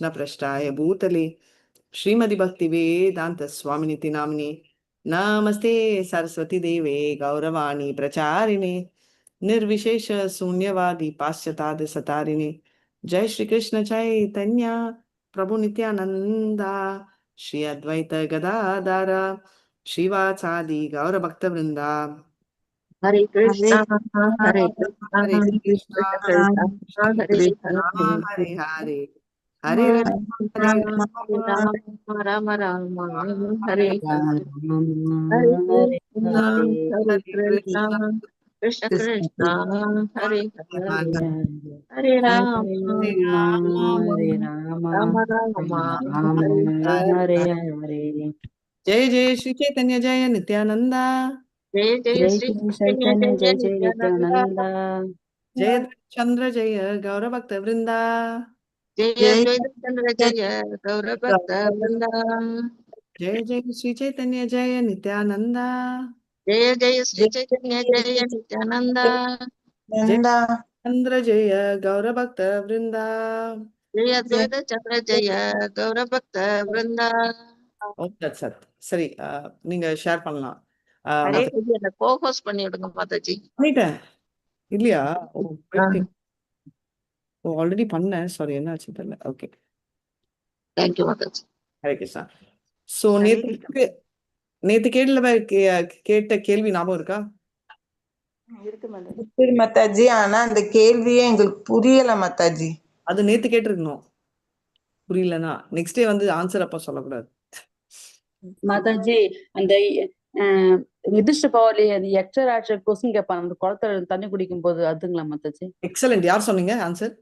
प्रष्टाय भूतले श्रीमति भक्ति वेदांत स्वामिनिति नामिने नमस्ते सरस्वती देवे गौरवाणी प्रचारिणे निर्विशेष शून्यवादी पाश्चात्य सतारिणे जय श्री कृष्ण चैतन्य प्रभु नित्यानंदा श्री अद्वैत गदाधर श्रीवासादि गौर भक्त वृंदा हरे कृष्णा हरे हरे कृष्णा कृष्णा कृष्ण हरे हरे कृष्णा हरे हरे हरे हरे राम राम हरे राम राम राम हरे हरे हरे हरे कृष्णा हरे हरे हरे कृष्णा कृष्णा कृष्ण कृष्ण कृष्णा हरे हरे हरे हरे राम हरे राम हरे राम राम राम राम हरे हरे हरे हरे जय जय श्री चैतन्य जय नित्यानंदा जय जय जय श्री श्री चैतन्य चैतन्य जय जय जय नित्यानंदा नित्यानंदा जय चंद्र जय गौर भक्त वृंदा जय जय द्वैत चंद्र जय गौरभक्त वृंदा जय जय श्री चैतन्य जय नित्यानंदा जय जय श्री चैतन्य जय नित्यानंदा जय चंद्र जय गौर भक्त वृंदा जय अद्वैत चंद्र जय गौरभक्त वृंदा ஓம் தத் சத். சரி, நீங்க ஷேர் பண்ணலாம். ஹரே கிருஷ்ணா, என்ன கோ-ஹோஸ்ட் பண்ணி விடுங்க மாதாஜி. பண்ணிட்டேன் இல்லையா? ஓ ஆ, ஆல்ரெடி பண்ணேன். சாரி, என்ன ஆச்சு தெரியல. Okay, thank you Mataji. Hare Krishna. So நேத்து கேட்ட கேள்வி ஞாபகம் இருக்கா? இருக்கு மாதாஜி. ஆனா அந்த கேள்வியே எங்களுக்கு புரியல மாதாஜி. அது நேத்து கேட்டிருக்கணும். புரியலன்னா நெக்ஸ்ட் டே வந்து ஆன்சர் அப்ப சொல்லக்கூடாது. மாதாஜி. அந்த நிதிஷ்ட பவலி அந்த எக்ஸ்ட்ரா ஆக்சர் கொஸ்டின் கேட்பாங்க அந்த குளத்துல தண்ணி குடிக்கும் போது அதுங்களா மாதாஜி? எக்ஸலண்ட். யார் சொன்னீங்க answer?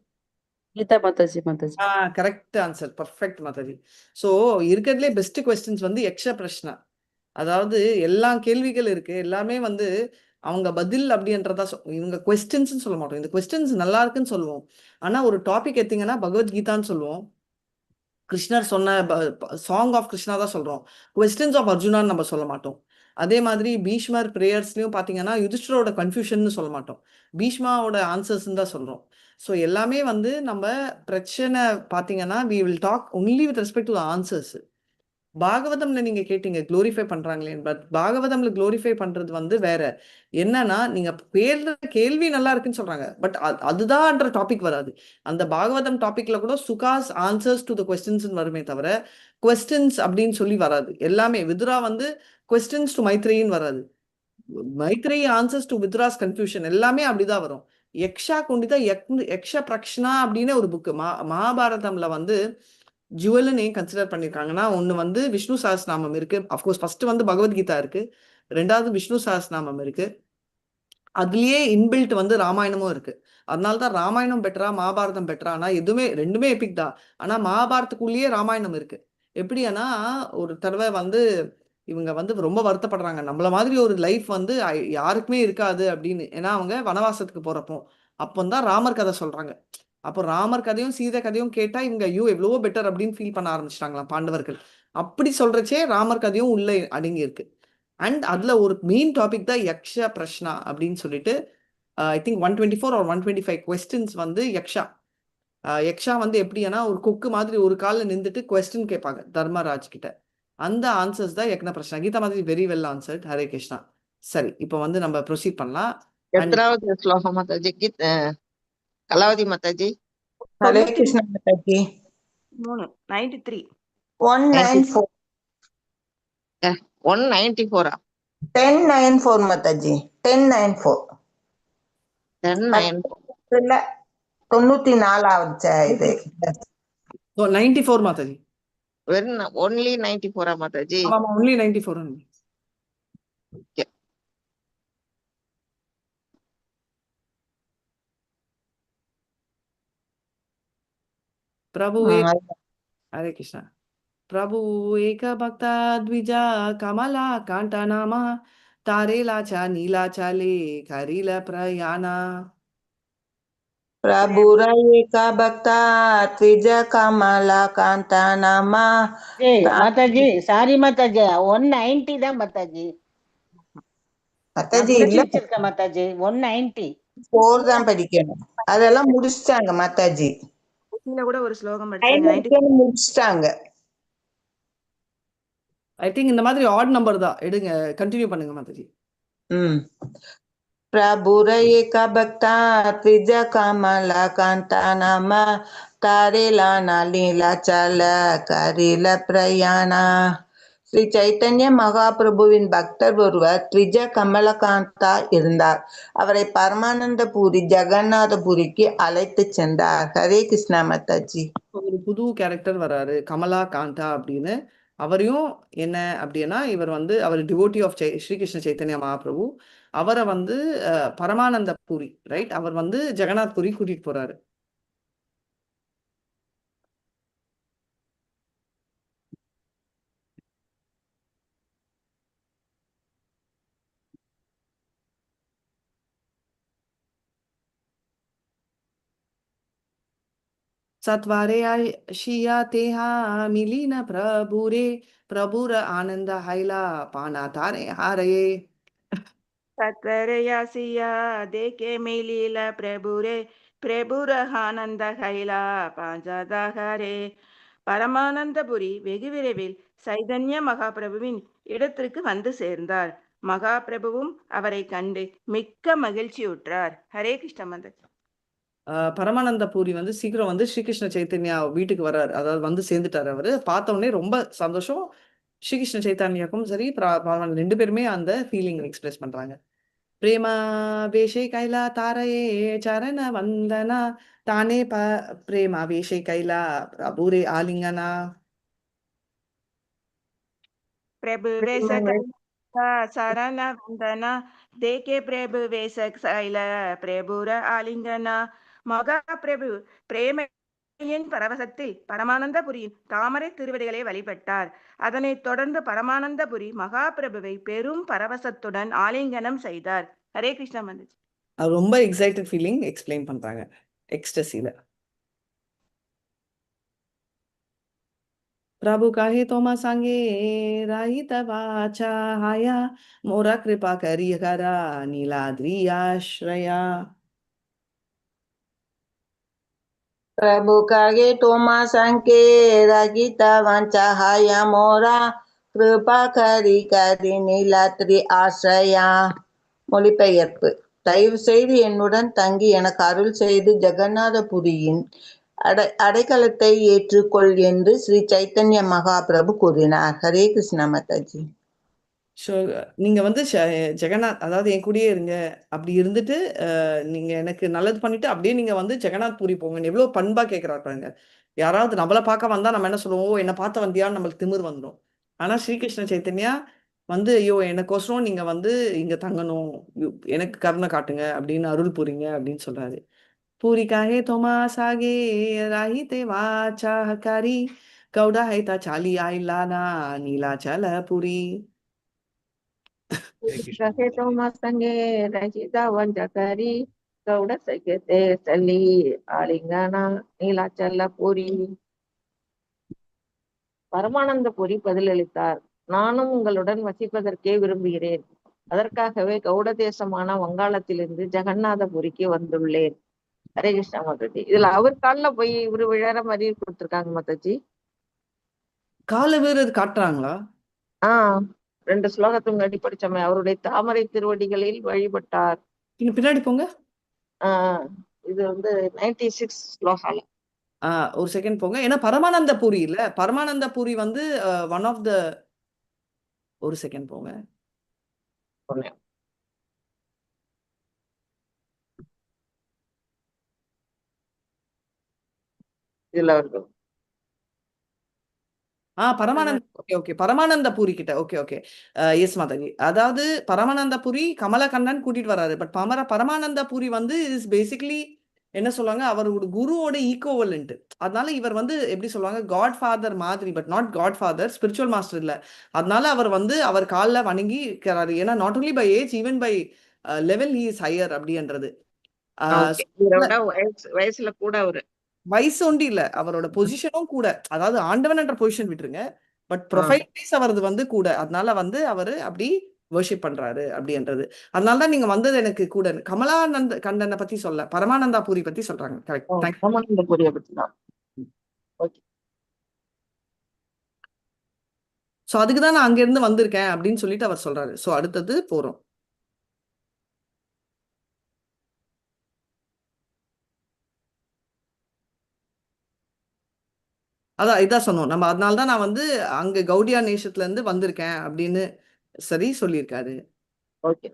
Geetha Mataji. Mataji correct answer, perfect Mataji. So இருக்கிறதுலே பெஸ்ட் கொஸ்டின்ஸ் வந்து யக்ஷ பிரஷ்னா. அதாவது எல்லா கேள்விகள் இருக்கு, எல்லாமே வந்து அவங்க பதில் அப்படின்றதா இவங்க கொஸ்டின்ஸ் சொல்ல மாட்டோம். இந்த கொஸ்டின்ஸ் நல்லா இருக்குன்னு சொல்லுவோம். ஆனா ஒரு டாபிக் எடுத்தீங்கன்னா பகவத்கீதான்னு சொல்லுவோம். கிருஷ்ணர் சொன்ன சாங் ஆஃப் கிருஷ்ணா தான் சொல்றோம். கொஸ்டின்ஸ் ஆஃப் அர்ஜுனான்னு நம்ம சொல்ல மாட்டோம். அதே மாதிரி பீஷ்மர் பிரேயர்ஸ்லயும் பாத்தீங்கன்னா யுதிஷ்டரோட கன்ஃபியூஷன் சொல்ல மாட்டோம், பீஷ்மாவோட ஆன்சர்ஸ் தான் சொல்றோம். ஸோ எல்லாமே வந்து நம்ம பிரச்சனை பாத்தீங்கன்னா we will talk only with respect to answers. பாகவதம்ல நீங்க கேட்டீங்க குளோரிஃபை பண்றாங்களே, பட் பாகவதம்ல குளோரிஃபை பண்றது வந்து வேற. என்னன்னா நீங்க கேள்வி நல்லா இருக்குன்னு சொல்றாங்க, பட் அதுதான்ற டாபிக் வராது. அந்த பாகவதம் டாபிக்ல கூட Sukash answers to the questions வருமே தவிர கொஸ்டின்ஸ் அப்படின்னு சொல்லி வராது. எல்லாமே விதுரா வந்து கொஸ்டின்ஸ் டு மைத்ரேயின்னு வராது, மைத்ரேயி ஆன்சர்ஸ் டு விதுராஸ் கன்ஃபியூஷன், எல்லாமே அப்படிதான் வரும். யக்ஷா கொண்டுதான் யக்ஷ பிரக்ஷ்னா அப்படின்னு ஒரு புக்கு மகாபாரதம்ல வந்து ஜுவல்னு ஏன் கன்சிடர் பண்ணியிருக்காங்கன்னா, ஒன்று வந்து விஷ்ணு சஹஸ்ரநாமம் இருக்கு. அஃப்கோர்ஸ் ஃபர்ஸ்ட் வந்து பகவத்கீதா இருக்கு, ரெண்டாவது விஷ்ணு சஹஸ்ரநாமம் இருக்கு, அதுலயே இன்பில்ட் வந்து ராமாயணமும் இருக்கு. அதனால தான் ராமாயணம் பெட்டரா மகாபாரதம் பெட்டரானா எதுவுமே ரெண்டுமே எபிக் தான். ஆனா மகாபாரதத்துக்குள்ளேயே ராமாயணம் இருக்கு. எப்படின்னா ஒரு தடவை வந்து இவங்க வந்து ரொம்ப வருத்தப்படுறாங்க, நம்மள மாதிரி ஒரு லைஃப் வந்து யாருக்குமே இருக்காது அப்படின்னு. ஏன்னா அவங்க வனவாசத்துக்கு போறப்போ அப்போதான் ராமர் கதை சொல்றாங்க. அப்போ ராமர் கதையும் சீதை கதையும் கேட்டா இவங்க ஐயோ எவ்வளவோ பெட்டர் அப்படின்னு ஃபீல் பண்ண ஆரம்பிச்சிட்டாங்களாம் பாண்டவர்கள். அப்படி சொல்றச்சே ராமர் கதையும் உள்ள அடங்கி இருக்கு. அண்ட் அதுல ஒரு மெயின் டாபிக் தான் யக்ஷ பிரஷ்னா அப்படின்னு சொல்லிட்டு ஐ திங்க் 124 or 125 கொஸ்டின்ஸ் வந்து யக்ஷா. யக்ஷா வந்து எப்படின்னா ஒரு கொக்கு மாதிரி ஒரு காலில் நின்றுட்டு கொஸ்டின் கேட்பாங்க தர்மராஜ் கிட்ட. அந்த ஆன்சர்ஸ் தான் யக்ன பிரஷ்னா. கீதா மாதிரி very well answered. Hare Krishna. சரி, இப்போ வந்து நம்ம ப்ரொசீட் பண்ணலாம். எத்தனாவது ஸ்லோகம் மாதாஜி? கலாவதி மாதாஜி. ஹரே கிருஷ்ணா மாதாஜி. 93 194 194 1094 மாதாஜி. 1094 இல்ல 94 இது 94 மாதாஜி. ஒன்லி 94 மாதாஜி. ஆமா, only 94. प्रभु हरे कृष्णा. प्रभु एक भक्ता द्विजा कमला कांटा नामा तारेलाचा नीलाचाले करील प्रयाणा. प्रभुर एका भक्ता त्विज कमला कांता नामा. மாதாஜி சாரி மாதாஜி, 190 தான் மாதாஜி. மாதாஜி இல்ல வச்சிருக்கேன் மாதாஜி, 190 4 தான் படிக்கணும். அதெல்லாம் முடிச்சிட்டாங்க மாதாஜி. கீழ கூட ஒரு ஸ்லோகம் படிச்சாங்க. 90 முடிச்சிட்டாங்க. ஐ திங்க் இந்த மாதிரி ஆட் நம்பர் தான். எடுங்க, கண்டினியூ பண்ணுங்க மாதாஜி. प्रभुर एका भक्ता त्रिज कमला कांता नाम तारेला लीला चल करिल प्रयाणा. ஸ்ரீ சைத்தன்ய மகாபிரபுவின் பக்தர் ஒருவர் த்ரிஜ கமலகாந்தா இருந்தார். அவரை பரமானந்தபுரி ஜெகநாதபுரிக்கு அழைத்து சென்றார். ஹரே கிருஷ்ணா மாதாஜி. ஒரு புது கேரக்டர் வராரு, கமலா காந்தா அப்படின்னு. அவரையும் என்ன அப்படின்னா, இவர் வந்து அவர் டிவோட்டி ஆஃப் ஸ்ரீகிருஷ்ண சைத்தன்ய மகாபிரபு. அவரை வந்து பரமானந்த பூரி, ரைட், அவர் வந்து ஜெகநாத் பூரி கூட்டிட்டு போறாரு. सत्वारे आशिया तेहा मिली न प्रभुरे प्रभुर आनंद हैला पाना तारे हारे. சத்வரயாசியா தேகே மெய்லீல பிரபுரே பிரபுர ஆனந்த கைலா பாஞ்சதாகரே. பரமானந்தபுரி வெகு விரைவில் சைதன்ய மகாபிரபுவின் இடத்திற்கு வந்து சேர்ந்தார். மகாபிரபுவும் அவரை கண்டு மிக்க மகிழ்ச்சியுற்றார். ஹரே கிருஷ்ண மாதாஜி. பரமானந்த பூரி வந்து சீக்கிரம் வந்து ஸ்ரீகிருஷ்ண சைத்தன்யா வீட்டுக்கு வர்றாரு, அதாவது வந்து சேர்ந்துட்டாரு. அவரு பார்த்த உடனே ரொம்ப சந்தோஷம். ஸ்ரீகிருஷ்ண சைத்தன்யாக்கும் சரி, பரமானந்த ரெண்டு பேருமே அந்த ஃபீலிங் எக்ஸ்பிரஸ் பண்றாங்க. பிரேமா வேஷை கைலா தாரையே சரண வந்தனா தானே பிரேமா வேஷை கைலா பிரபுரே ஆலிங்கனா. பிரபு வேச சரண வந்தனா தேகே பிரபு வேச சைல பிரபுர ஆலிங்கனா. மகா பிரபு பிரேமையின் பரவசத்தில் பரமானந்தபுரியின் தாமரை திருவடிகளை வழிபட்டார். அதனைத் தொடர்ந்து பரமானந்தபுரி மகாபிரபுவை பெரும் பரவசத்துடன் ஆலிங்கனம் செய்தார். ஹரே கிருஷ்ணா மாதாஜி. ரொம்ப எக்ஸைட்டட் ஃபீலிங் எக்ஸ்பிளைன் பண்றாங்க எக்ஸ்டசில. प्रभु काहे तोमा सांगे राहित वाचा हाया मोरा कृपा करी करा नीलाद्री आश्रया. प्रभु कागे तोमा संके रगिता वंचा हाया मोरा கிருபா கரி கரி நீலாத்ரி ஆசிரயா. மொழிபெயர்ப்பு. தயவு செய்து என்னுடன் தங்கி எனக்கு அருள் செய்து ஜெகநாதபுரியின் அடைக்கலத்தை ஏற்றுக்கொள் என்று ஸ்ரீ சைத்தன்ய மகாபிரபு கூறினார். ஹரே கிருஷ்ணா மாதாஜி. ஸோ நீங்க வந்து ஜெகநாத், அதாவது என் கூடயே இருங்க, அப்படி இருந்துட்டு நீங்க எனக்கு நல்லது பண்ணிட்டு அப்படியே நீங்க வந்து ஜெகநாத் பூரி போங்க. எவ்வளவு பண்பா கேட்கிறாங்க. யாராவது நம்மள பார்க்க வந்தா நம்ம என்ன சொல்லுவோம், என்ன பார்த்த வந்தியான்னு நம்மளுக்கு திமிர் வந்துடும். ஆனா ஸ்ரீகிருஷ்ண சைத்தன்யா வந்து ஐயோ எனக்கோசரம் நீங்க வந்து இங்க தங்கணும், எனக்கு கருணை காட்டுங்க அப்படின்னு அருள் புரிங்க அப்படின்னு சொல்றாரு. பூரி காகே தோமாஸ் ஆகே ராஹிதே வாச்சா ஹகாரி கௌடா ஹைதா சாலி ஆயிலானா நீலாச்சல புரி. कहे तो मसंगे रचिता वंजकरी गौड़ सके सली आलिंगना नीलाचल पूरी. பரமானந்தபுரி பதிலளித்தார், நானும் உங்களுடன் வசிப்பதற்கே விரும்புகிறேன். அதற்காகவே கௌட தேசமான வங்காளத்திலிருந்து ஜெகநாதபுரிக்கு வந்துள்ளேன். ஹரே கிருஷ்ணா மாதாஜி. இதுல அவர் கால்ல போய் இவரு விழற மாதிரி கொடுத்திருக்காங்க மாதாஜி. கால வேறு காட்டுறாங்களா? 2 ஸ்லோகத்துக்கு முன்னாடி படிச்சோமே, அவருடைய தாமரை திருவடிகளில் வழிபட்டார். நீங்க பின்னாடி போங்க. இது வந்து 96 ஸ்லோகால. ஒரு செகண்ட் போங்க. ஏன்னா பரமானந்த பூரி இல்ல, பரமானந்த பூரி வந்து ஒன் ஆஃப் த, ஒரு செகண்ட் போங்க. இதுல இருக்கு. பரமானந்த, ஓகே பரமானந்த பூரி கிட்ட, ஓகே எஸ் மாதாஜி. அதாவது பரமானந்த பூரி கமலக்கண்ணன் கூட்டிட்டு வராரு. பட் பரமானந்த பூரி வந்து இஸ் பேசிக்கலி என்ன சொல்லுவாங்க, அவரோட குருவோட ஈக்குவலண்ட். அதனால இவர் வந்து எப்படி சொல்லுவாங்க, காட் ஃபாதர் மாதிரி, but not godfather, spiritual master இல்ல. அதனால அவர் வந்து அவர் காலில் வணங்கி இருக்கிறாரு. ஏன்னா not only by age, even by level he is higher அப்படின்றது. வயசுல கூட அவரு வயசு ஒண்டி இல்ல, அவரோட பொசிஷனும் கூட. அதாவது ஆண்டவன் என்ற பொசிஷன் விட்டுருங்க, பட் ப்ரொஃபைல் வைஸ் அவரது வந்து கூட. அதனால வந்து அவரு அப்படி வர்ஷிப் பண்றாரு அப்படின்றது. அதனாலதான் நீங்க வந்தது எனக்கு கூட கமலானந்த கண்டனை பத்தி சொல்ல, பரமானந்தா பூரி பத்தி சொல்றாங்க. கரெக்ட். பரமானந்தபுரியை பத்தி தான். ஓகே. ஸோ அதுக்கு தான் நான் அங்கேருந்து வந்திருக்கேன் அப்படின்னு சொல்லிட்டு அவர் சொல்றாரு. ஸோ அடுத்தது போறோம். அதான் இதான் சொன்னோம் நம்ம. அதனால தான் நான் வந்து அங்க கௌடியா நேஷத்துல இருந்து வந்திருக்கேன் அப்படின்னு சரி சொல்லியிருக்காரு. ஓகே.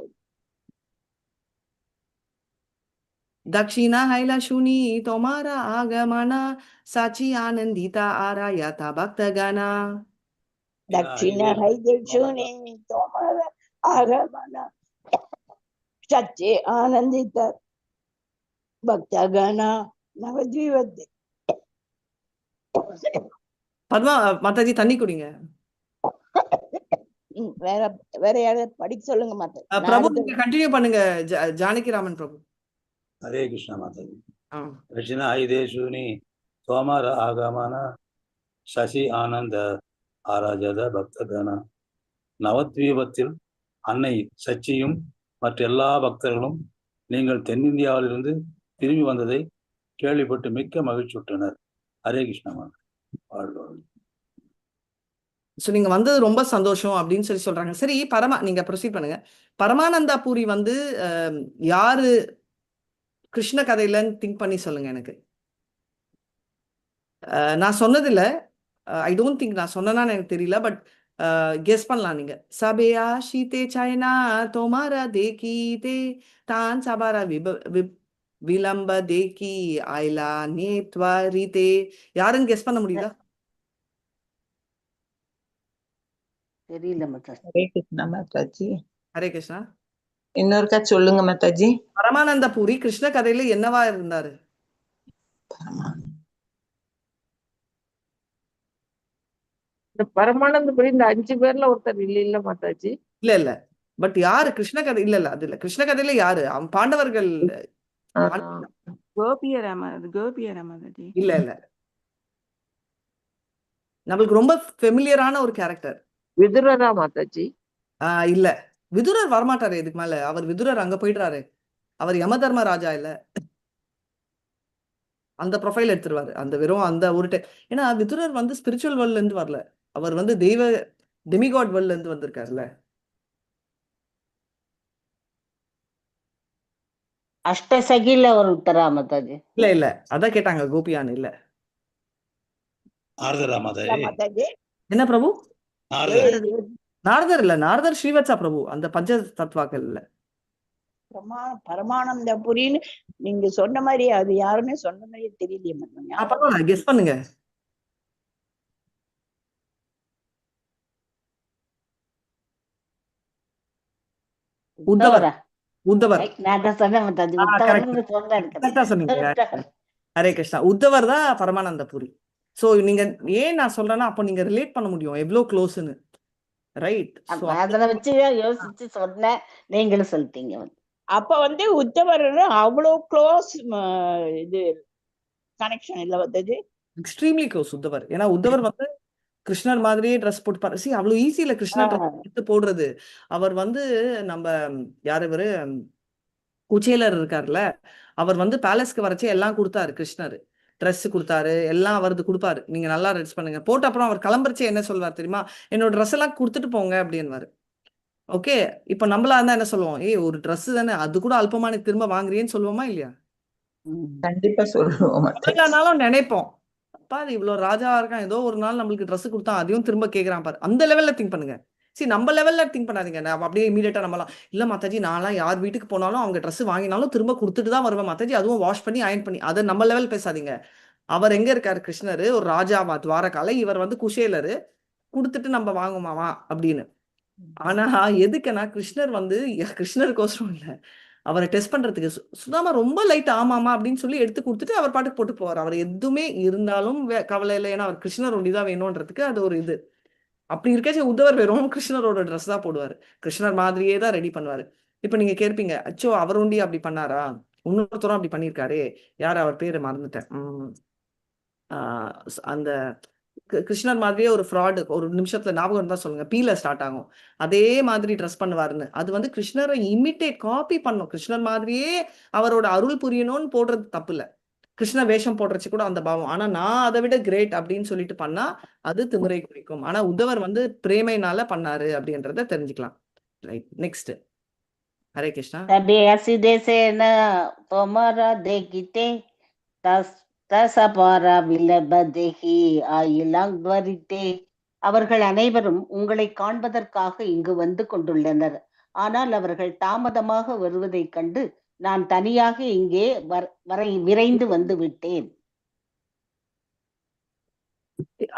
दक्षिणा हैला शुनी तोमारा आगमना साची आनंदिता आरायता भक्तगणा. दक्षिण हैदेशुनि तोमर आगमन सच्चे आनंदित भक्तगण नवद्वीपते. பத்மா மாதாஜி தண்ணி குடிங்க. வேற வேற யாராவது படிக்க சொல்லுங்க மாதா. பிரபு நீங்க கண்டினியூ பண்ணுங்க. ஜானகி ராமன் பிரபு. हरे कृष्ण माताजी। ஆ. दक्षिण हैदेशुनि तोमर आगमन शशि आनंद ஆராஜத பக்தகண. நவத்வீபத்தில் அன்னை சச்சியும் மற்ற எல்லா பக்தர்களும் நீங்கள் தென்னிந்தியாவிலிருந்து திரும்பி வந்ததை கேள்விப்பட்டு மிக்க மகிழ்ச்சியுற்றனர். ஹரே கிருஷ்ணா. ஸோ நீங்க வந்தது ரொம்ப சந்தோஷம் அப்படின்னு சொல்லி சொல்றாங்க. சரி நீங்க ப்ரொசீட் பண்ணுங்க. பரமானந்தா பூரி வந்து யாரு கிருஷ்ண கதையிலன்னு திங்க் பண்ணி சொல்லுங்க எனக்கு. நான் சொன்னதில்ல. ஐ டோன்ட் திங்க் நான் சொன்னேன்னு எனக்கு தெரியல. பட் கெஸ் பண்ணலாம் நீங்க. சபையா ஷீதே சைனா தோமாரா தேகீதே தான் சபாரா விளம்ப தேகி ஐலா நேத்வரிதே. யாருன்னு கெஸ் பண்ண முடியுதா? தெரியல மாதாஜி. ஹரே கிருஷ்ணா மாதாஜி. ஹரே கிருஷ்ணா. இன்னொருக்கா சொல்லுங்க மாதாஜி. பரமானந்த பூரி கிருஷ்ண கதையில என்னவா இருந்தாரு? இந்த பரமானந்தபுரி இந்த 5 பேர்ல ஒருத்தர் இல்ல மாதாஜி. இல்ல பட் யாரு கிருஷ்ண கதை? இல்ல அது இல்ல. கிருஷ்ண கதையில யாரு? அவன் பாண்டவர்கள் கோபியரா மாதாஜி. இல்ல நம்மளுக்கு ரொம்ப ஃபெமிலியரான ஒரு கேரக்டர். விதுரரா மாதாஜி. இல்ல விதுரர் வரமாட்டாரு இதுக்கு மேல. அவர் விதுரர் அங்க போயிடுறாரு. அவர் யமதர்ம ராஜா இல்ல. அந்த ப்ரொஃபைல் எடுத்துருவாரு. அந்த வெறும் அந்த ஒரு ஏன்னா விதுரர் வந்து ஸ்பிரிச்சுவல் வேர்ல்ட்ல இருந்து வரல. அவர் வந்து தெய்வ டெமிகாட் வேர்ல்ட்ல இருந்து வந்திருக்காருல்ல. அஷ்டசகில ஒரு உத்தரா மாதாஜி. இல்ல அதான் கேட்டாங்க கோபியான். இல்ல நாரதரா மாதாஜி. மாதாஜி என்ன பிரபு? நாரதர். நாரதர் இல்ல. நாரதர் ஸ்ரீவத்சா பிரபு. அந்த பஞ்ச தத்வாக்கள் இல்ல. பரமானந்தபுரின்னு நீங்க சொன்ன மாதிரி அது யாருமே சொன்ன மாதிரியே தெரியலையே மாதாஜி. பரவாயில்ல கெஸ் பண்ணுங்க. உத்தவர். உத்தவர். நான் தான் சொன்னேன் மாதாஜி. உத்தவர்னு சொன்னேன். கரெக்டா சொன்னீங்க. ஹரே கிருஷ்ணா. உத்தவர் தான் பரமானந்த பூரி. சோ நீங்க ஏன் நான் சொல்றேன்னா அப்ப நீங்க ரிலேட் பண்ண முடியும் எவ்வளவு க்ளோஸ்னு. ரைட். அதனை வச்சு யோசிச்சு சொன்னேன். நீங்களும் சொல்லிட்டீங்க. அப்ப வந்து உத்தவர் அவ்வளவு க்ளோஸ் இது கனெக்ஷன் இல்ல மாதாஜி. எக்ஸ்ட்ரீம்லி க்ளோஸ் உத்தவர். ஏன்னா உத்தவர் வந்து கிருஷ்ணர் மாதிரியே ட்ரெஸ் போட்டு பாரு. அவ்வளவு ஈஸி இல்ல கிருஷ்ணர் ட்ரெஸ் எடுத்து போடுறது. அவர் வந்து நம்ம யாரு இவரு குச்சேலர் இருக்காருல்ல, அவர் வந்து பேலஸ்க்கு வரைச்சு எல்லாம் கொடுத்தாரு. கிருஷ்ணர் ட்ரெஸ் கொடுத்தாரு, எல்லாம் அவரது கொடுப்பாரு. நீங்க நல்லா ட்ரெஸ் பண்ணுங்க போட்ட அப்புறம் அவர் கிளம்புறச்சே என்ன சொல்வார் தெரியுமா? என்னோட ட்ரெஸ் எல்லாம் கொடுத்துட்டு போங்க அப்படின்வாரு. ஓகே, இப்ப நம்மளா இருந்தா என்ன சொல்லுவோம்? ஒரு ட்ரெஸ் தானே, அது கூட அல்பமா நீ திரும்ப வாங்குறியேன்னு சொல்லுவோமா இல்லையா? கண்டிப்பா சொல்லுவோம் எல்லாரும் நினைப்போம், அப்பா அது இவ்வளவு ராஜாவா இருக்கான், ஏதோ ஒரு நாள் நம்மளுக்கு ட்ரெஸ் கொடுத்தா அதையும் திரும்ப கேட்கறான் பாரு. அந்த லெவல்ல திங்க் பண்ணுங்க. சரி, நம்ம லெவல்ல திங்க் பண்ணாதீங்க. நான் அப்படியே இமீடியட்டா நம்மலாம் இல்ல மாதாஜி, நான்லாம் யார் வீட்டுக்கு போனாலும் அவங்க ட்ரெஸ் வாங்கினாலும் திரும்ப கொடுத்துட்டு தான் வருவேன் மாதாஜி, அதுவும் வாஷ் பண்ணி அயன் பண்ணி. அதை நம்ம லெவல் பேசாதீங்க. அவர் எங்க இருக்காரு? கிருஷ்ணர் ஒரு ராஜாவா துவாரகால, இவர் வந்து குஷேலரு, கொடுத்துட்டு நம்ம வாங்குமாவா அப்படின்னு. ஆனா எதுக்குன்னா கிருஷ்ணர் வந்து கிருஷ்ணருக்கோசரம் இல்ல, அவரை டெஸ்ட் பண்றதுக்கு. சுதாமா ரொம்ப லைட் ஆமாமா அப்படின்னு சொல்லி எடுத்து கொடுத்துட்டு அவர் பாட்டுக்கு போட்டு போவார். அவர் எதுவுமே இருந்தாலும் கவலை இல்லை, ஏன்னா அவர் கிருஷ்ணர் ஒண்டிதான் வேணும்ன்றதுக்கு அது ஒரு இது. அப்படி இருக்காச்சும் உத்தவர் வெறும் கிருஷ்ணரோட ட்ரெஸ் தான் போடுவாரு, கிருஷ்ணர் மாதிரியே தான் ரெடி பண்ணுவாரு. இப்ப நீங்க கேட்பீங்க, அச்சோ அவர் ஒண்டி அப்படி பண்ணாரா, இன்னொருத்தரும் அப்படி பண்ணியிருக்காரு, யார் அவர் பேரு மறந்துட்டேன். அந்த கிருஷ்ணர் மாதிரியே ஒரு ஃப்ராடு, ஒரு நிமிஷத்துல ஞாபகம் தான் சொல்லுங்க, பீல ஸ்டார்ட் ஆகும், அதே மாதிரி ட்ரெஸ் பண்ணுவாருன்னு. அது வந்து கிருஷ்ணரை இமிட்டேட் காப்பி பண்ணும். கிருஷ்ணர் மாதிரியே அவரோட அருள் புரியணும்னு போடுறது தப்பு இல்ல. கிருஷ்ண வேஷம் போடுறச்சு கூட அந்த பாவம். ஆனா நான் அதை விட கிரேட் அப்படின்னு சொல்லிட்டு பண்ணா அது திமிரை குறிக்கும். ஆனா உத்தவர் வந்து பிரேமைனால பண்ணாரு அப்படின்றத தெரிஞ்சுக்கலாம். Right, next. ஹரே கிருஷ்ணா. तभी हसी देसे न तोमरा देखिते तस தசபாரா விலபதேகி ஆயிலாங்வரித்தே. அவர்கள் அனைவரும் உங்களை காண்பதற்காக இங்கு வந்து கொண்டுள்ளனர். ஆனால் அவர்கள் தாமதமாக வருவதைக் கண்டு நான் தனியாக இங்கே விரைந்து வந்து விட்டேன்.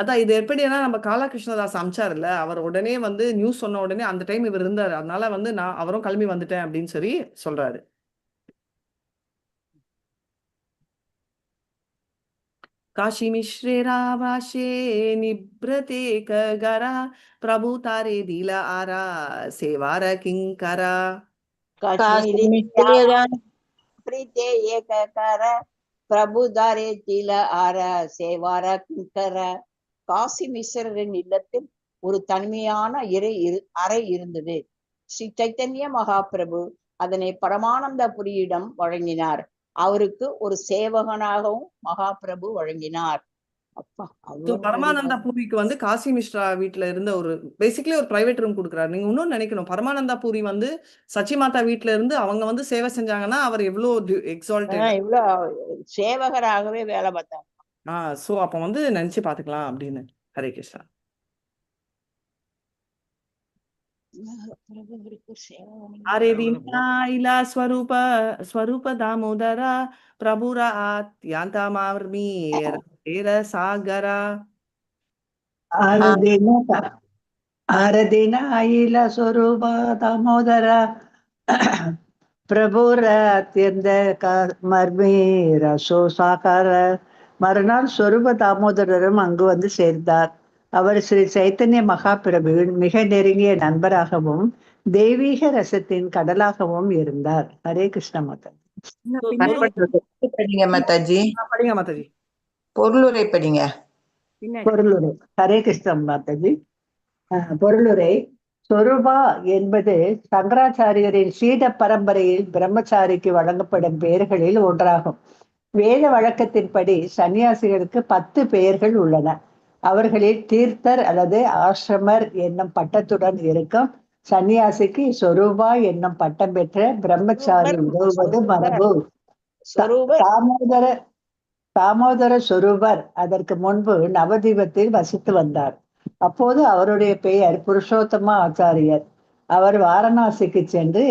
அதான் இது எப்படின்னா நம்ம காலா கிருஷ்ணதாஸ் அமிச்சாருல்ல, அவர் உடனே வந்து நியூஸ் சொன்ன உடனே அந்த டைம் இவர் இருந்தாரு. அதனால வந்து நான் அவரும் கிளம்பி வந்துட்டேன் அப்படின்னு சொல்லி சொல்றாரு. काशी मिश्रेरा भाषे निभृते कगरा प्रभु तारे दिला आरा सेवार किंकरा. காஷ்மீரி பிரீத்தே ஏககர பிரபுதாரே தில ஆர சேவார கிங்கர. காசி மிஸ்ரரின் இல்லத்தில் ஒரு தனிமையான அறை இருந்தது. ஸ்ரீ சைத்தன்ய மகாபிரபு அதனை பரமானந்தபுரியிடம் வழங்கினார். அவருக்கு ஒரு சேவகனாகவும் மகாபிரபு வழங்கினார். அப்பா, பரமானந்தா பூரிக்கு வந்து காசி மிஸ்ரா வீட்டுல இருந்த ஒரு பேசிக்கலி ஒரு பிரைவேட் ரூம் கொடுக்குறாரு. நீங்க இன்னும் நினைக்கணும், பரமானந்தா பூரி வந்து சச்சி மாதா வீட்டுல இருந்து அவங்க வந்து சேவை செஞ்சாங்கன்னா அவர் எவ்வளவு எக்ஸால்டட், இவ்வளவு சேவகராகவே வேலை பார்த்தாங்க. சோ அப்ப வந்து நினைச்சு பாத்துக்கலாம் அப்படின்னு. ஹரே கிருஷ்ணா. अरे दीनाइला स्वरूप दामोदरा प्रभुरा आत्यांतमार्मीर सागरा. ಆರದಿನ ಆಯಿಲ ಸ್ವರೂಪ ದಾಮೋದರ பிரபுர அத்தியந்த மர்மீர சோசாகார. மறுநாள் சொரூப தாமோதரரும் அங்கு வந்து சேர்ந்தார். அவர் ஸ்ரீ சைத்தன்ய மகாபிரபுவின் மிக நெருங்கிய நண்பராகவும் தெய்வீக ரசத்தின் கடலாகவும் இருந்தார். ஹரே கிருஷ்ண மாதாஜி. படிங்க மாதாஜி, படிங்க மாதாஜி. பொருளுரை படிங்க. பொருளுரை. ஹரே கிருஷ்ண மாதாஜி. பொருளுரை. சொரூபா என்பது சங்கராச்சாரியரின் சீட பரம்பரையில் பிரம்மச்சாரிக்கு வழங்கப்படும் பெயர்களில் ஒன்றாகும். வேத வழக்கத்தின்படி சன்னியாசிகளுக்கு 10 பெயர்கள் உள்ளன. அவர்களில் தீர்த்தர் அல்லது ஆசிரமர் என்னும் பட்டத்துடன் இருக்கும் சன்னியாசிக்கு சொரூபா என்னும் பட்டம் பெற்ற பிரம்மச்சாரி உதவுவது மரபு. தாமோதர சொரூபர் அதற்கு முன்பு நவதீபத்தில் வசித்து வந்தார். அப்போது அவருடைய பெயர் புருஷோத்தம ஆச்சாரியர். அவர் வாரணாசிக்கு சென்று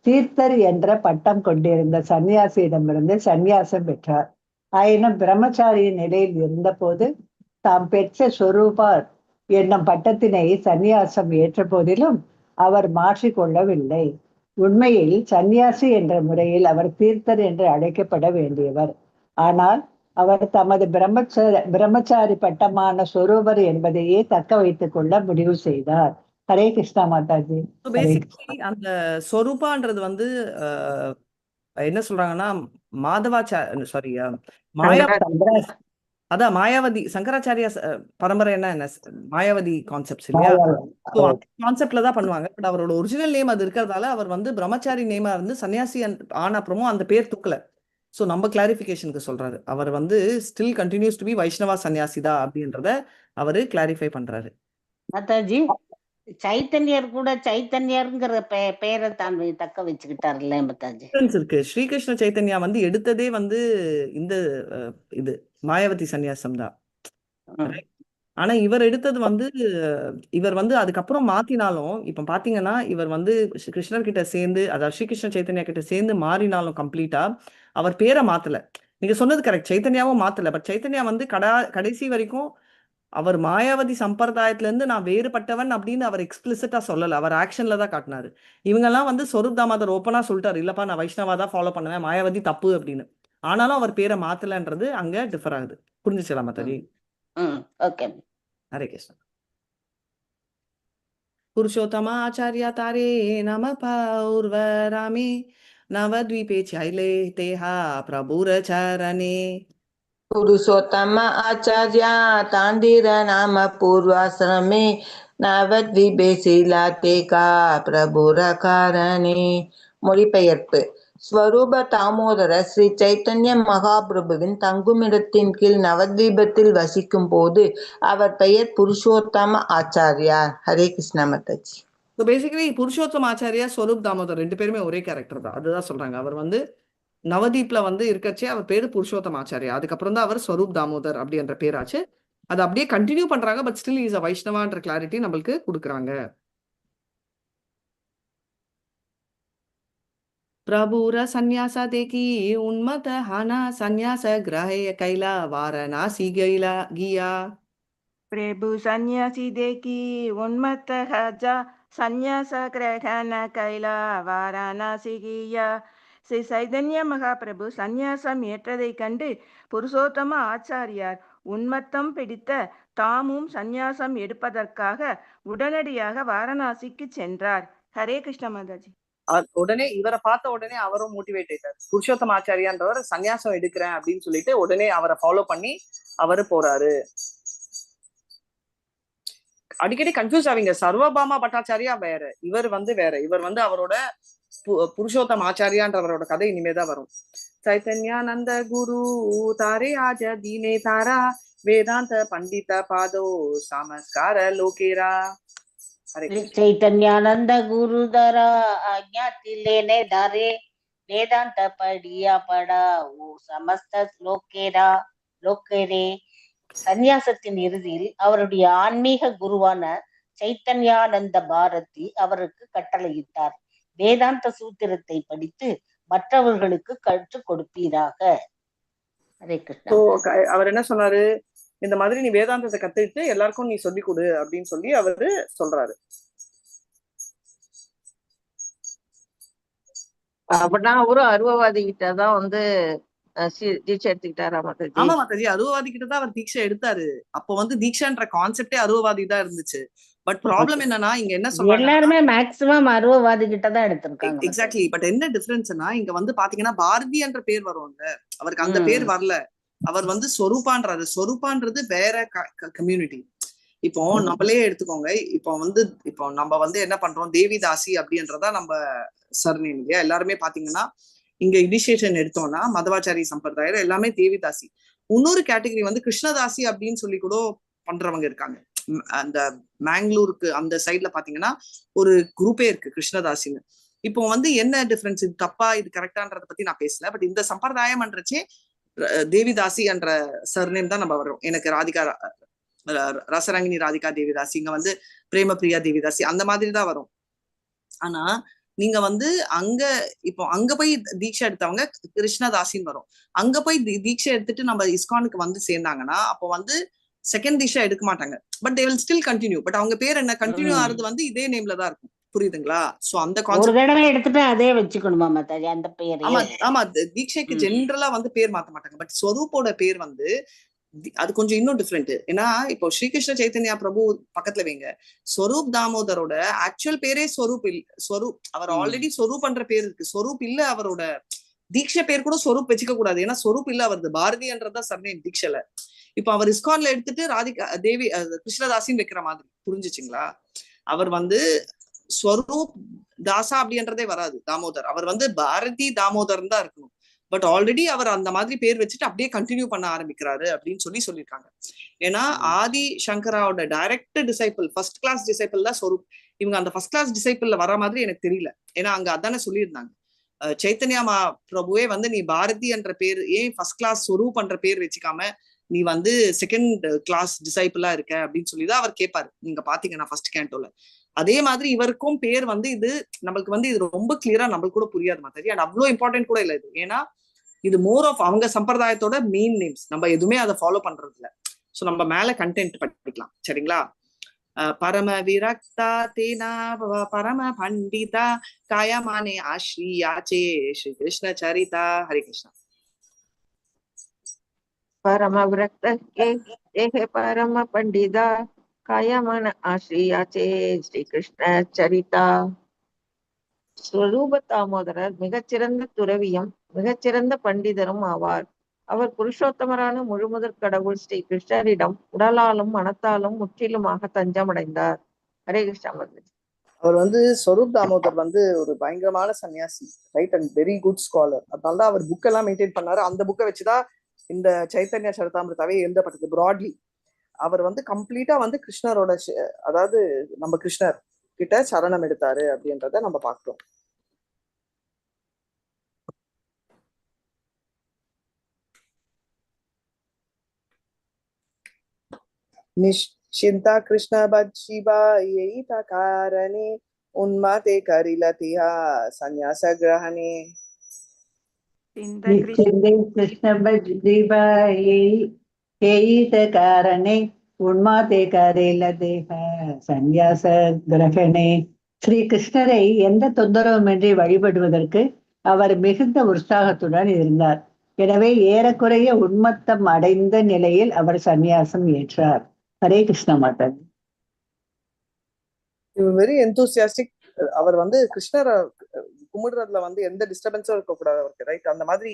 தீர்த்தர் என்ற பட்டம் கொண்டிருந்த சன்னியாசியிடமிருந்து சந்நியாசம் பெற்றார். ஆயினும் பிரம்மச்சாரியின் நிலையில் இருந்தபோது தாம் பெற்ற சொரூபார் என்னும் பட்டத்தினை சந்நியாசம் ஏற்ற போதிலும் அவர் மாற்றிக்கொள்ளவில்லை. உண்மையில் சந்நியாசி என்ற முறையில் அவர் தீர்த்தர் என்று அழைக்கப்பட வேண்டியவர். ஆனால் அவர் தமது பிரம்மச்சாரி பட்டமான சொரூபர் என்பதையே தக்க வைத்துக் கொள்ள முடிவு செய்தார். ஹரே கிருஷ்ணா மாதாஜி. அந்த சொரூபான்றது வந்து என்ன சொல்றாங்கன்னா மாயாவதி சங்கராச்சாரியா பரம்பரை என்ன மாயாவதி கான்செப்ட்ஸ் இல்லையா? கான்செப்ட்ல தான் பண்ணுவாங்க. பட் அவரோட ஒரிஜினல் நேம் அது இருக்கிறதால அவர் வந்து பிரம்மச்சாரி நேமா இருந்து சன்னியாசி ஆன அப்புறமும் அந்த பேர் தூக்கல. ஸோ நம்ம கிளாரிஃபிகேஷனுக்கு சொல்றாரு, அவர் வந்து still continues to be Vaishnava சன்னியாசிதா அப்படின்றத அவரு கிளாரிஃபை பண்றாரு. மாதாஜி, சைத்தன்யர் கூட சைத்தன்யர்ங்கிற பெயரை தான் தக்க வச்சுக்கிட்டார்ல மாதாஜி. இருக்கு. ஸ்ரீகிருஷ்ண சைத்தன்யா வந்து எடுத்ததே வந்து இந்த இது மாயாவதி சன்னியாசம் தான். ஆனா இவர் எடுத்தது வந்து இவர் வந்து அதுக்கப்புறம் மாத்தினாலும் இப்ப பாத்தீங்கன்னா இவர் வந்து கிருஷ்ணர் கிட்ட சேர்ந்து, அதாவது ஸ்ரீகிருஷ்ண சைத்தன்யா கிட்ட சேர்ந்து மாறினாலும் கம்ப்ளீட்டா அவர் பேரை மாத்தல. நீங்க சொன்னது கரெக்ட், சைத்தன்யாவும் மாத்தல. பட் சைத்தன்யா வந்து கடைசி வரைக்கும் அவர் மாயாவதி சம்பிரதாயத்துல இருந்து நான் வேறுபட்டவன் அப்படின்னு அவர் எக்ஸ்பிளிசிட்டா சொல்லல, அவர் ஆக்ஷன்ல தான் காட்டினாரு. இவங்கெல்லாம் வந்து சொரூப் தாமோதர் ஓப்பனா சொல்லிட்டாரு, இல்லப்பா நான் வைஷ்ணவா தான் ஃபாலோ பண்ணுவேன், மாயாவதி தப்பு அப்படின்னு. ஆனாலும் அவர் பேரை மாத்தலன்றது அங்க டிஃபர் ஆகுது. புரிஞ்சுச்சலாம் மாதாஜி? ஓகே. ஹரே கிருஷ்ணா. புருஷோத்தமா ஆச்சாரியா தாரே நம பௌர்வராமே நவத்வீபே சைலே தேஹா பிரபுர சரணே. पुरुषोत्तम आचार्य तांडीर नाम पूर्वाश्रमे नवद्वीपे शिलाते का பிரபுர காரணே. மொழிபெயர்ப்பு. ஸ்வரூப தாமோதரர் ஸ்ரீ சைத்தன்ய மகாபிரபுவின் தங்குமிடத்தின் கீழ் நவத்வீபத்தில் வசிக்கும் போது அவர் பெயர் புருஷோத்தம ஆச்சாரியார். ஹரே கிருஷ்ணா மாதாஜி. ஸோ பேசிக்கலி புருஷோத்தம ஆச்சாரியா, ஸ்வரூப் தாமோதர் 2 பேருமே ஒரே கேரக்டர் தான். அதுதான் சொல்றாங்க. அவர் வந்து நவதீப்ல வந்து இருக்கச்சே அவர் பேரு புருஷோத்தம ஆச்சாரியா. அதுக்கப்புறம் தான் அவர் ஸ்வரூப் தாமோதர் அப்படின்ற பேராச்சு. அதை அப்படியே கண்டினியூ பண்றாங்க. பட் ஸ்டில் இஸ் அ வைஷ்ணவான்ற கிளாரிட்டி நம்மளுக்கு கொடுக்குறாங்க. பிரபுர சந்நியாச தேக்கி உன்மத ஹானா சந்நியாச கிரஹய கைலா வாரணாசி கைலா கியா. प्रभु सन्यासी देखी उन्मत्त हजा सन्यास ग्रहण कैला वाराणसी गीया. ஸ்ரீ சைதன்ய மகாபிரபு சந்நியாசம் ஏற்றதைக் கண்டு புருஷோத்தம ஆச்சாரியார் உன்மத்தம் பிடித்த தாமும் சந்நியாசம் எடுப்பதற்காக உடனடியாக வாரணாசிக்கு சென்றார். ஹரே கிருஷ்ண மாதாஜி. உடனே இவரை பார்த்த உடனே அவரும் மோட்டிவேட் ஆயிட்டார். புருஷோத்தம ஆச்சாரியான்றவர் சன்னியாசம் எடுக்கிறேன் அப்படின்னு சொல்லிட்டு உடனே அவரை ஃபாலோ பண்ணி அவரு போறாரு. அடிக்கடி கன்ஃபியூஸ் ஆவீங்க. சர்வபாமா பட்டாச்சாரியா வேற, இவர் வந்து வேற. இவர் வந்து அவரோட புருஷோத்தம ஆச்சாரியான்றவரோட கதை இனிமேதான் வரும். சைத்தன்யானந்த குரு தாரே ஆஜ தீனே தாரா வேதாந்த பண்டித பாதோ சமஸ்கார லோகேரா. चैतन्यानंद गुरुदरा आज्ञा तिलेने दारे वेदांत पढ़िया पड़ा वो समस्त லோக்கேரா லோக்கேரே. சந்நியாசத்தின் இறுதியில் அவருடைய ஆன்மீக குருவான சைத்தன்யானந்த பாரதி அவருக்கு கட்டளையிட்டார், வேதாந்த சூத்திரத்தை படித்து மற்றவர்களுக்கு கற்றுக் கொடுப்பீராக. ஹரே கிருஷ்ணா. அவர் என்ன சொன்னாரு, இந்த மாதிரி நீ வேதாந்தத்தை கத்துக்கிட்டு எல்லாருக்கும் நீ சொல்லி கொடு அப்படின்னு சொல்லி அவரு சொல்றாரு. அப்படின்னா அவரும் அருவவாதி கிட்டதான் வந்து தீட்சை எடுத்துக்கிட்டாரா மாதாஜி? ஆமா மாதாஜி, அருவவாதி கிட்டதான் அவர் தீட்சை எடுத்தாரு. அப்போ வந்து தீட்சான்ற கான்செப்டே அருவவாதி தான் இருந்துச்சு. பட் ப்ராப்ளம் என்னன்னா இங்க என்ன சொல்றாங்க, எல்லாருமே மேக்சிமம் அருவவாதி கிட்டதான் எடுத்திருக்காங்க. எக்ஸாக்ட்லி. பட் என்ன டிஃபரன்ஸ்னா இங்க வந்து பாத்தீங்கன்னா பாரதி என்ற பேர் வரும்ல, அவருக்கு அந்த பேர் வரல. அவர் வந்து ஸ்வரூபான்றாரு. ஸ்வரூபான்றது வேற கம்யூனிட்டி. இப்போ நம்மளே எடுத்துக்கோங்க. இப்போ நம்ம வந்து என்ன பண்றோம், தேவிதாசி அப்படின்றதா நம்ம சர்நேம் இல்லையா. எல்லாருமே பாத்தீங்கன்னா இங்க இனிஷியேஷன் எடுத்தோம்னா மதவாச்சாரி சம்பிரதாயம் எல்லாமே தேவிதாசி. இன்னொரு கேட்டகரி வந்து கிருஷ்ணதாசி அப்படின்னு சொல்லி கூட பண்றவங்க இருக்காங்க. அந்த மேங்களூருக்கு அந்த சைட்ல பாத்தீங்கன்னா ஒரு குரூப்பே இருக்கு கிருஷ்ணதாசின்னு. இப்போ வந்து என்ன டிஃபரன்ஸ், இது தப்பா இது கரெக்டான்றத பத்தி நான் பேசல. பட் இந்த சம்பிரதாயம் என்றச்சே தேவிதாசி என்ற சர்நேம் தான் நம்ம வரும். எனக்கு ராதிகா ரசரங்கினி ராதிகா தேவிதாசி, இங்க வந்து பிரேமபிரியா தேவிதாசி, அந்த மாதிரி தான் வரும். ஆனா நீங்க வந்து அங்க போய் தீட்சை எடுத்தவங்க கிருஷ்ணதாசின்னு வரும். அங்க போய் தீட்சை எடுத்துட்டு நம்ம இஸ்கானுக்கு வந்து சேர்ந்தாங்கன்னா அப்போ வந்து செகண்ட் தீட்சை எடுக்க மாட்டாங்க. But they will still continue. But அவங்க பேர் என்ன, கண்டினியூ ஆறது வந்து இதே நேம்ல தான் இருக்கும். புரியுதுங்களா? சோ அந்த ஒரு கான்செப்ட் தடவை எடுத்துட்டு அதே வச்சுக்கணுமா மாதாஜி அந்த பேரு? ஆமா தீட்சைக்கு ஜென்ரலா வந்து பேர் மாத்த மாட்டாங்க. பட் ஸ்வரூப்போட பேர் வந்து அது கொஞ்சம் இன்னும் டிஃப்ரெண்ட். ஏன்னா இப்போ ஸ்ரீகிருஷ்ண சைத்தன்யா பிரபு பக்கத்துல வைங்க, ஸ்வரூப் தாமோதரோட ஆக்சுவல் பேரே ஸ்வரூப் ஸ்வரூப். அவர் ஆல்ரெடி ஸ்வரூப் பண்ற பேர் இருக்கு. ஸ்வரூப் இல்ல அவரோட தீட்சை பேர் கூட ஸ்வரூப் வச்சுக்க கூடாது. ஏன்னா ஸ்வரூப் இல்ல அவரது, பாரதின்றதா சர்நேம் தீட்சைல. இப்ப அவர் இஸ்கான்ல எடுத்துட்டு ராதிகா தேவி கிருஷ்ணதாசின்னு வைக்கிற மாதிரி, புரிஞ்சுச்சுங்களா? அவர் வந்து ஸ்வரூப் தாசா அப்படின்றதே வராது தாமோதர். அவர் வந்து பாரதி தாமோதர் தான் இருக்கணும். பட் ஆல்ரெடி அவர் அந்த மாதிரி பேர் வச்சுட்டு அப்படியே கண்டினியூ பண்ண ஆரம்பிக்கிறாரு அப்படின்னு சொல்லியிருக்காங்க. ஏன்னா ஆதி சங்கராவோட direct disciple, first class disciple தான் ஸ்வரூப். இவங்க அந்த ஃபர்ஸ்ட் கிளாஸ் டிசைபிள்ல வர மாதிரி எனக்கு தெரியல. ஏன்னா அங்க அதானே சொல்லியிருந்தாங்க. சைத்தன்யா பிரபுவே வந்து நீ பாரதி என்ற பேர் ஏன் ஃபர்ஸ்ட் கிளாஸ் ஸ்வரூப் என்ற பேர் வச்சுக்காம நீ வந்து செகண்ட் கிளாஸ் டிசைபிளா இருக்க அப்படின்னு சொல்லிதான் அவர் கேட்பாரு. நீங்க பாத்தீங்கன்னா ஃபர்ஸ்ட் கேண்டோல. அதே மாதிரி இவருக்கும் பேர் வந்து இது நம்மளுக்கு வந்து இது ரொம்ப கிளியரா நம்மளுக்கு கூட புரியாது மாதாஜி. அண்ட் அவ்வளோ இம்பார்ட்டன்ட் கூட இல்லை இது. ஏன்னா இது மோர் ஆஃப் அவங்க சம்பிரதாயத்தோட மெயின் நேம்ஸ். நம்ம எதுவுமே அதை ஃபாலோ பண்றது இல்லை. ஸோ நம்ம மேல கண்டென்ட் படிக்கலாம், சரிங்களா? பரம விரக்தா தேனா பரம பண்டிதா காயமானே ஆஸ்ரீயாச்சே ஸ்ரீ கிருஷ்ண சரிதா. ஹரே கிருஷ்ணா. பரம விரக்த பரம பண்டிதா காயமான ஆஸ்ரீயாச்சே ஸ்ரீ கிருஷ்ண சரிதா. ஸ்வரூப தாமோதரர் மிகச்சிறந்த துறவியும் மிகச்சிறந்த பண்டிதரும் ஆவார். அவர் புருஷோத்தமரான முழுமுதற் கடவுள் ஸ்ரீ கிருஷ்ணரிடம் உடலாலும் மனத்தாலும் முற்றிலுமாக தஞ்சமடைந்தார். ஹரே கிருஷ்ணா. அவர் வந்து ஸ்வரூப் தாமோதர் வந்து ஒரு பயங்கரமான சன்னியாசி, right, and very good scholar. அதனாலதான் அவர் புக் எல்லாம் மெயின்டைன் பண்ணாரு. அந்த புக்கை வச்சுதான் இந்த சைத்தன்ய சரிதாமிருதாவே எழுதப்பட்டது ப்ராட்லி. அவர் வந்து கம்ப்ளீட்டா வந்து கிருஷ்ணரோட அதாவது நம்ம கிருஷ்ணர் கிட்ட சரணம் எடுத்தாரு அப்படின்றத நம்ம பார்க்கிறோம். निश्चिंता कृष्ण बच्चिबा यही था कारणे उन्माते करिलतिहा संन्यास ग्रहणे. காரணே உன்மாதே கரையில தேக சந்நியாச கிரகணே. ஸ்ரீ கிருஷ்ணரை எந்த தொந்தரவுமின்றி வழிபடுவதற்கு அவர் மிகுந்த உற்சாகத்துடன் இருந்தார். எனவே ஏறக்குறைய உன்மத்தம் அடைந்த நிலையில் அவர் சந்நியாசம் ஏற்றார். ஹரே கிருஷ்ண மாதா. Very enthusiastic. அவர் வந்து கிருஷ்ணரை கும்பிடுறதுல வந்து எந்த டிஸ்டர்பன்ஸும் இருக்கக்கூடாது அவருக்கு, ரைட். அந்த மாதிரி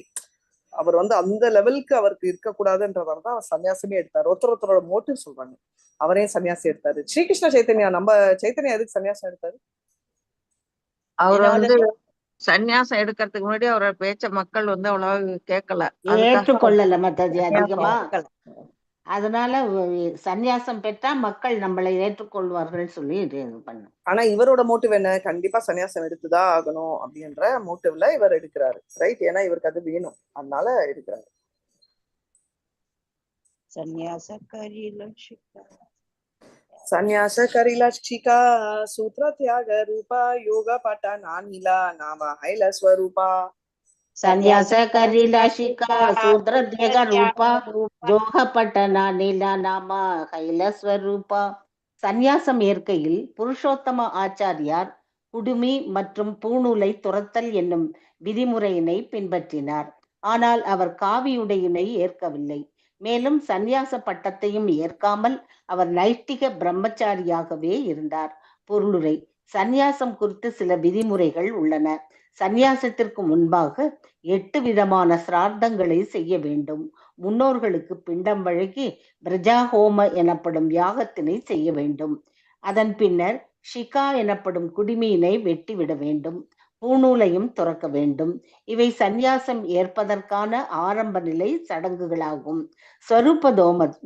அவர் வந்து அந்த லெவலுக்கு அவருக்கு இருக்கக்கூடாதுன்றதால தான் அவர் சன்னியாசமே எடுத்தார். ஒருத்தரோட மோட்டிவ் சொல்றாங்க, அவரே சன்னியாசி எடுத்தாரு. ஸ்ரீகிருஷ்ண சைத்தன்யா, நம்ம சைத்தன்யா எதுக்கு சன்னியாசம் எடுத்தாரு? அவர் வந்து சன்னியாசம் எடுக்கிறதுக்கு முன்னாடி அவரோட பேச்ச மக்கள் வந்து அவ்வளவு கேட்கல, ஏற்றுக்கொள்ளல மாதாஜி அதிகமா. அதனால சன்னியாசம் பெற்றா மக்கள் நம்மளை ஏற்றுக்கொள்வார்கள் சொல்லி இது பண்ண. ஆனா இவரோட மோட்டிவ் என்ன? கண்டிப்பா சன்னியாசம் எடுத்துதான் ஆகணும் அப்படின்ற மோட்டிவ்ல இவர் எடுக்கிறாரு, ரைட். ஏன்னா இவருக்கு அது வேணும், அதனால எடுக்கிறாரு. சன்னியாச கரிலட்சிகா சூத்ர தியாக ரூபா யோக பட்ட நானிலா நாம ஹைல ஸ்வரூபா. சந்நியாச கரிலாஷிகா சூத்ர தியாக ரூபா ஜோகப்பட்ட நானிலா நாம கைலஸ்வரூபா. சந்நியாசம் ஏற்கையில் புருஷோத்தம ஆச்சாரியார் குடுமி மற்றும் பூணூலை துரத்தல் என்னும் விதிமுறையினை பின்பற்றினார். ஆனால் அவர் காவியுடையினை ஏற்கவில்லை. மேலும் சந்நியாச பட்டத்தையும் ஏற்காமல் அவர் நைஷ்டிக பிரம்மச்சாரியாகவே இருந்தார். பொருளுரை: சந்நியாசம் குறித்து சில விதிமுறைகள் உள்ளன. சந்நியாசத்திற்கு முன்பாக 8 விதமான சிரார்த்தங்களை செய்ய வேண்டும். முன்னோர்களுக்கு பிண்டம் வழங்கி பிரஜாஹோம எனப்படும் யாகத்தினை செய்ய வேண்டும். அதன் பின்னர் ஷிகா எனப்படும் குடிமீனை வெட்டிவிட வேண்டும். பூணூலையும் துறக்க வேண்டும். இவை சந்நியாசம் ஏற்பதற்கான ஆரம்ப நிலை சடங்குகளாகும். ஸ்வரூப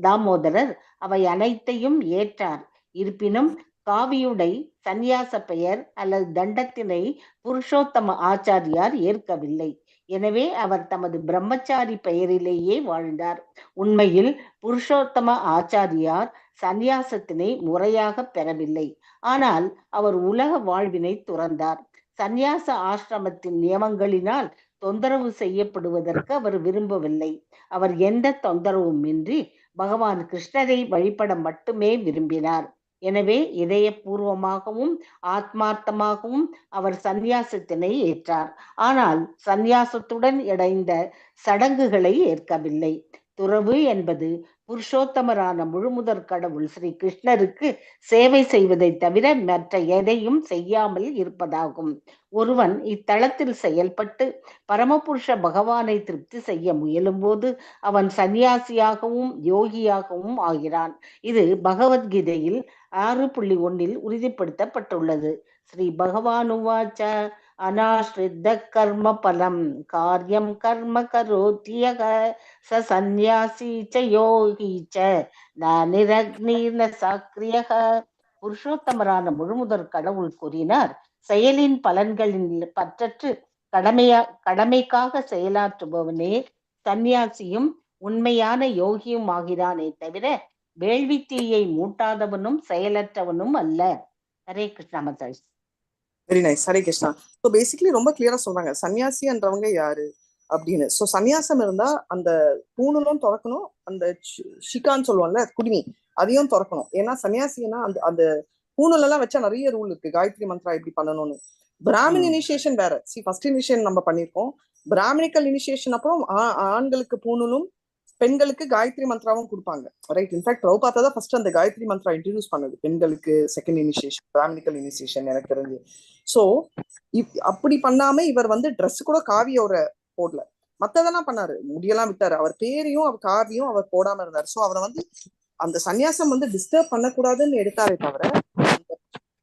தாமோதரர் அவை அனைத்தையும் ஏற்றார். இருப்பினும் காவியுடை, சந்நியாச பெயர் அல்லது தண்டத்தினை புருஷோத்தம ஆச்சாரியார் ஏற்கவில்லை. எனவே அவர் தமது பிரம்மச்சாரி பெயரிலேயே வாழ்ந்தார். உண்மையில் புருஷோத்தம ஆச்சாரியார் சந்நியாசத்தினை முறையாக பெறவில்லை. ஆனால் அவர் உலக வாழ்வினை துறந்தார். சந்நியாச ஆசிரமத்தின் நியமங்களினால் தொந்தரவு செய்யப்படுவதற்கு அவர் விரும்பவில்லை. அவர் எந்த தொந்தரவுமின்றி பகவான் கிருஷ்ணரை வழிபட மட்டுமே விரும்பினார். எனவே இதயபூர்வமாகவும் ஆத்மார்த்தமாகவும் அவர் சந்நியாசத்தினை ஏற்றார். ஆனால் சந்நியாசத்துடன் இணைந்த சடங்குகளை ஏற்கவில்லை. துறவு என்பது புருஷோத்தமரான முழுமுதற் கடவுள் ஸ்ரீ கிருஷ்ணருக்கு சேவை செய்வதை தவிர மற்ற எதையும் செய்யாமல் இருப்பதாகும். ஒருவன் இத்தளத்தில் செயல்பட்டு பரமபுருஷ பகவானை திருப்தி செய்ய முயலும் போது அவன் சந்நியாசியாகவும் யோகியாகவும் ஆகிறான். இது பகவத்கீதையில் 6.1 உறுதிப்படுத்தப்பட்டுள்ளது. ஸ்ரீ பகவானுவாச்ச அநாஸ்ரித்த கர்ம பலம் காரியம் கர்ம கரோத்யக ச சந்நியாசி ச யோகி ச நிரக்னீர்ன சாக்ரியக. புருஷோத்தமரான முழுமுதற் கடவுள் கூறினார், செயலின் பலன்களின் பற்றற்று கடமைக்காக செயலாற்றுபவனே சந்நியாசியும் உண்மையான யோகியும் ஆகிறானே தவிர வேள்வி தீயை மூட்டாதவனும் செயலற்றவனும் அல்ல. Hare Krishna Mataji. Very nice. Hare Krishna. So basically ரொம்ப கிளியரா சொல்றாங்க சன்னியாசின்றவங்க யாரு அப்படின்னு. ஸோ சன்னியாசம் இருந்தா அந்த பூணலும் திறக்கணும், அந்த ஷிகான்னு சொல்லுவோம்ல குடிமி, அதையும் திறக்கணும். ஏன்னா சன்னியாசின்னா அந்த அந்த பூணல் எல்லாம் வச்சா நிறைய ரூல் இருக்கு. காயத்ரி மந்த்ரா எப்படி பண்ணணும்னு. பிராமின் இனிஷியேஷன் வேற. ஃபர்ஸ்ட் இனிஷியேஷன் நம்ம பண்ணிருக்கோம். பிராமணிக்கல் இனிஷியேஷன் அப்புறம் ஆண்களுக்கு பூணலும் பெண்களுக்கு காயத்ரி மந்த்ராவும் கொடுப்பாங்க, ரைட். இன்ஃபேக்ட் பிரபுபாதா தான் ஃபர்ஸ்ட் அந்த காயத்ரி மந்த்ரா இன்ட்ரடியூஸ் பண்ணது பெண்களுக்கு. செகண்ட் இனிஷியேஷன் பிராமணிக்கல் இனிஷியேஷன் எனக்கு தெரிஞ்சு. ஸோ அப்படி பண்ணாம இவர் வந்து ட்ரெஸ் கூட காவியோட போடல, மத்ததெல்லாம் பண்ணாரு. முடியெல்லாம் விட்டாரு. அவர் பேரையும் அவர் காவியும் அவர் போடாம இருந்தாரு. ஸோ அவரை வந்து அந்த சன்னியாசம் வந்து டிஸ்டர்ப் பண்ணக்கூடாதுன்னு எடுத்தாரே தவிர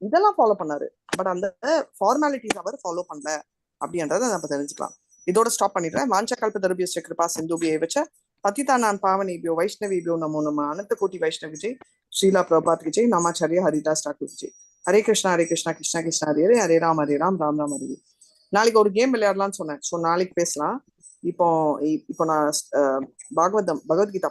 இதெல்லாம் ஃபாலோ பண்ணாரு. பட் அந்த ஃபார்மாலிட்டிஸ் அவர் ஃபாலோ பண்ணல அப்படின்றத நம்ம தெரிஞ்சுக்கலாம். இதோட ஸ்டாப் பண்ணிடுறேன். வாஞ்சகல்பதருபியஸ்ய கிருபா சிந்துபியே வச்ச பतितानां पावनेभ्यो वैष्णवेभ्यो नमो नमः. अनंत कोटि वैष्णव विजय श्रीला प्रभुपाद की जय. नामाचार्य हरिदास ठाकुर जय. हरे कृष्णा कृष्णा कृष्णा हरे हरे, हरे राम राम राम हरे. நாளைக்கு ஒரு கேம் விளையாடலாம்னு சொன்னேன். ஸோ நாளைக்கு பேசலாம். இப்போ நான் பகவத்கீதா